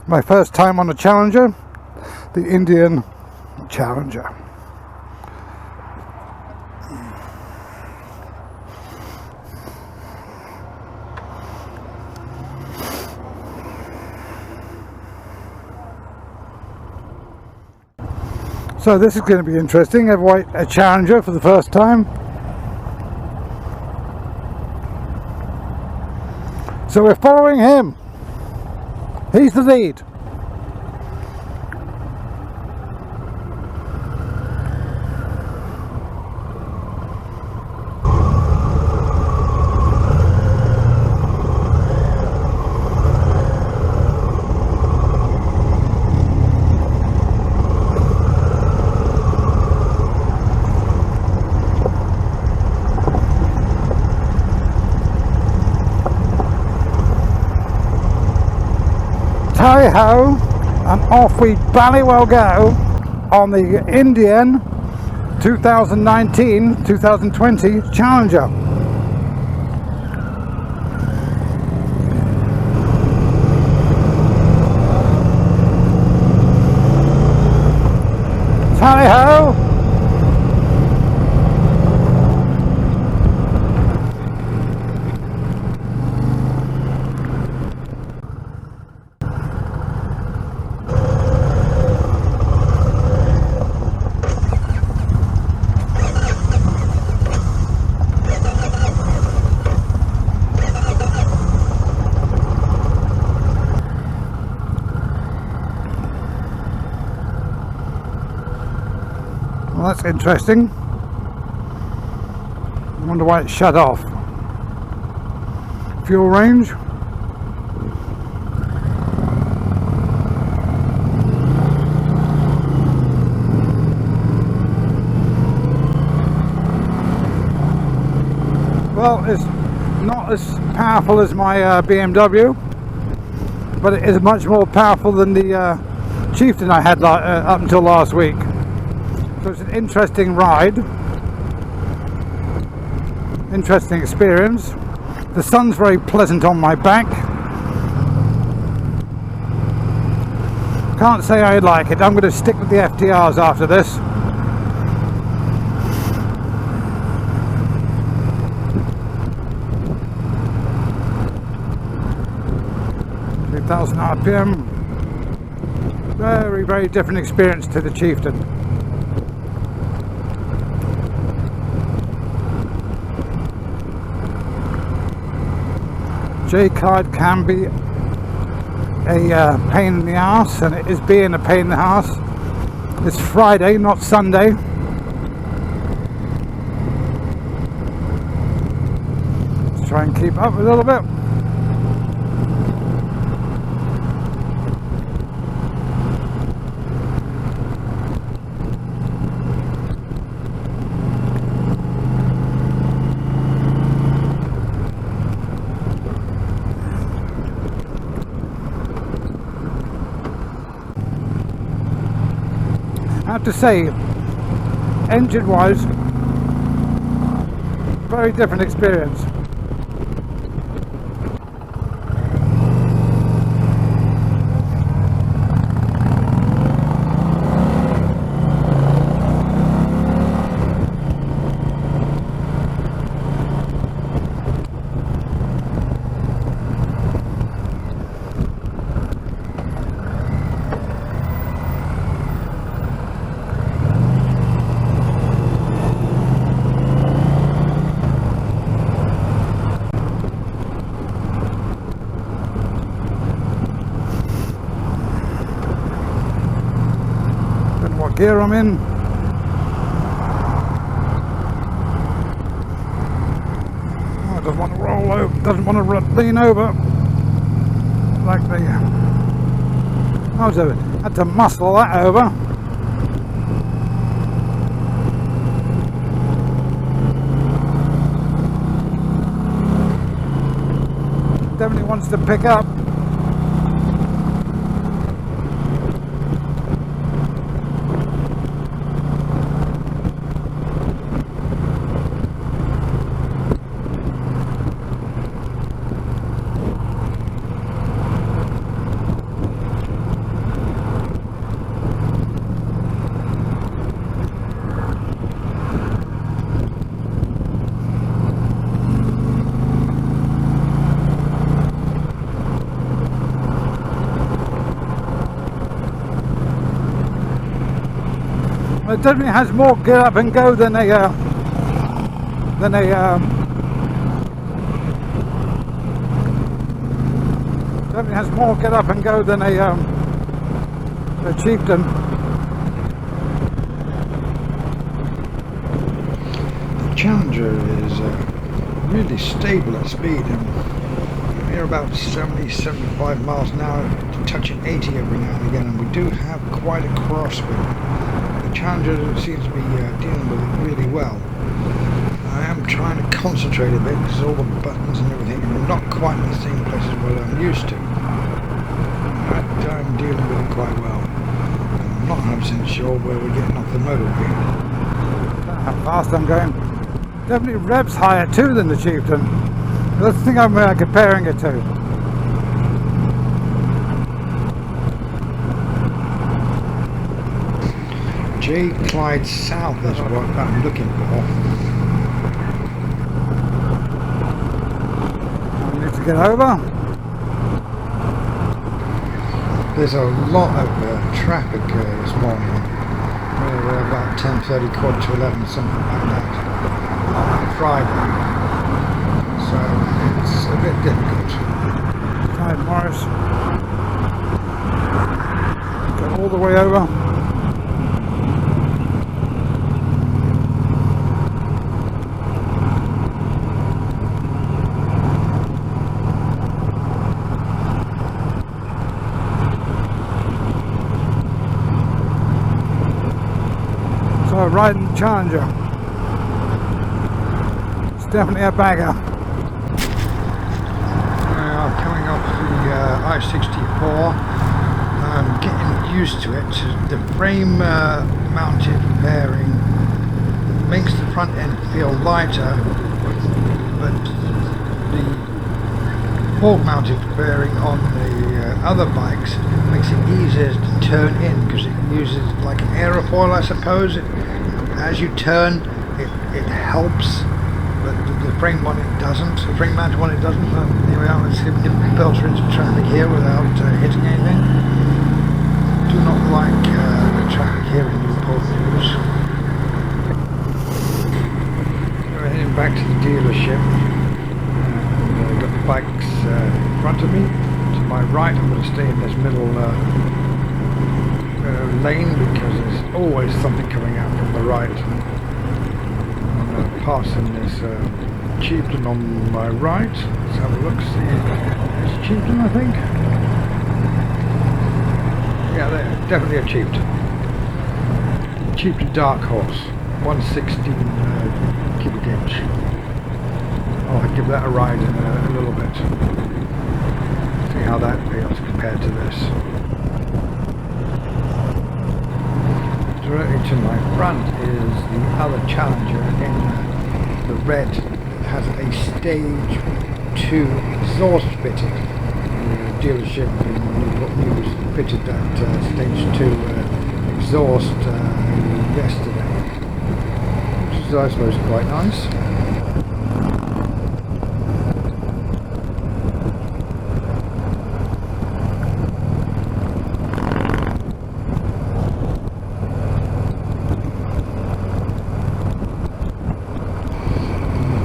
My first time on a Challenger, the Indian Challenger. So this is going to be interesting. A Challenger for the first time. So we're following him. He's the lead. Hi-ho, and off we ballywell go on the Indian 2019-2020 Challenger. Hi-ho! Well, that's interesting. I wonder why it shut off. Fuel range. Well, it's not as powerful as my BMW, but it is much more powerful than the Chieftain I had up until last week. So it's an interesting ride, interesting experience. The sun's very pleasant on my back. Can't say I like it. I'm going to stick with the FTRs after this. RPM. Very, very different experience to the Chieftain. J-card can be a pain in the arse, and it is being a pain in the arse. It's Friday, not Sunday. Let's try and keep up a little bit. I have to say, engine wise, very different experience. Gear I'm in. Oh, it doesn't want to roll over, doesn't want to lean over like the I had to muscle that over. Definitely wants to pick up. It definitely has more get up and go than a definitely has more get up and go than a Chieftain. The Challenger is really stable at speed, and we're about 70-75 miles an hour, touching 80 every now and again, and we do have quite a crosswind. The Challenger seems to be dealing with it really well. I am trying to concentrate a bit because all the buttons and everything are not quite in the same places where I'm used to. But I'm dealing with it quite well. I'm not 100% sure where we're getting off the motorway. How fast I'm going. Definitely revs higher too than the Chieftain. That's the thing I'm comparing it to. J. Clyde South is what I'm looking for. I need to get over. There's a lot of traffic this morning. We're about 10:30, quarter to 11, something like that, on Friday. So it's a bit difficult. Hi, Morris. Go all the way over. So riding the Challenger. It's definitely a bagger. Coming off the I-64, I'm getting used to it. The frame mounted bearing makes the front end feel lighter, but the fork mounted bearing on the other bikes makes it easier to turn in because it uses like an aerofoil, I suppose. As you turn, it helps. But the frame one it doesn't. The frame mounted one it doesn't. Here we are. Let's see if we can filter into traffic here without hitting anything. Do not like the traffic here in Newport News. We're heading back to the dealership. I've got the bikes in front of me. To my right, I'm going to stay in this middle lane because there's always something coming out from the right. Passing this Chieftain on my right. Let's have a look, see. It's Chieftain, I think. Yeah, there, definitely a Chieftain. Chieftain Dark Horse, 116 cubic inch. I'll give that a ride in a little bit. See how that feels compared to this. Directly to my front is the other Challenger in the red. It has a stage 2 exhaust fitted. The dealership in Newport News fitted that stage 2 exhaust yesterday, which is I suppose quite nice.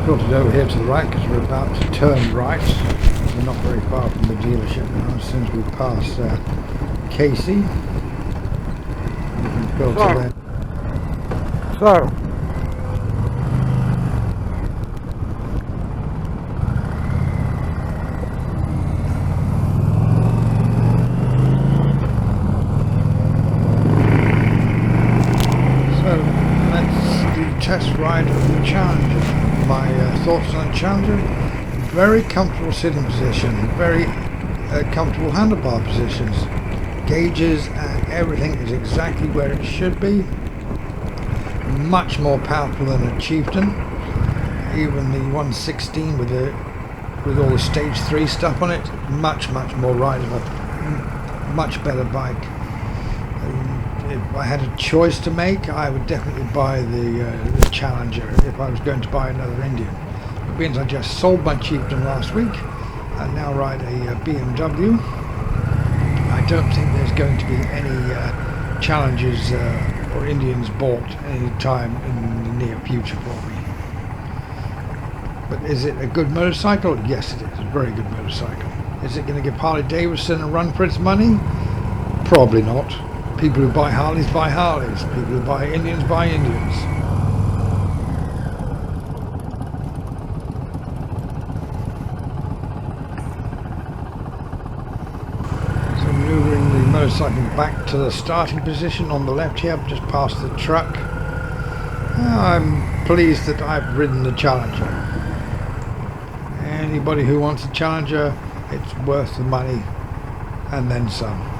Filtered over here to the right because we're about to turn right. We're not very far from the dealership now. As soon as we pass Casey, we can filter there. So that's the test ride of the Challenger. My thoughts on Challenger: very comfortable sitting position, very comfortable handlebar positions, gauges and everything is exactly where it should be. Much more powerful than a Chieftain, even the 116 with all the stage 3 stuff on it. Much more rideable, much better bike. If I had a choice to make, I would definitely buy the Challenger if I was going to buy another Indian. But being I just sold my Chieftain last week and now ride a BMW, I don't think there's going to be any challenges or Indians bought any time in the near future for me. But is it a good motorcycle? Yes, it is. A very good motorcycle. Is it going to give Harley Davidson a run for its money? Probably not. People who buy Harleys buy Harleys. People who buy Indians buy Indians. So maneuvering the motorcycle back to the starting position on the left here, just past the truck. I'm pleased that I've ridden the Challenger. Anybody who wants a Challenger, it's worth the money and then some.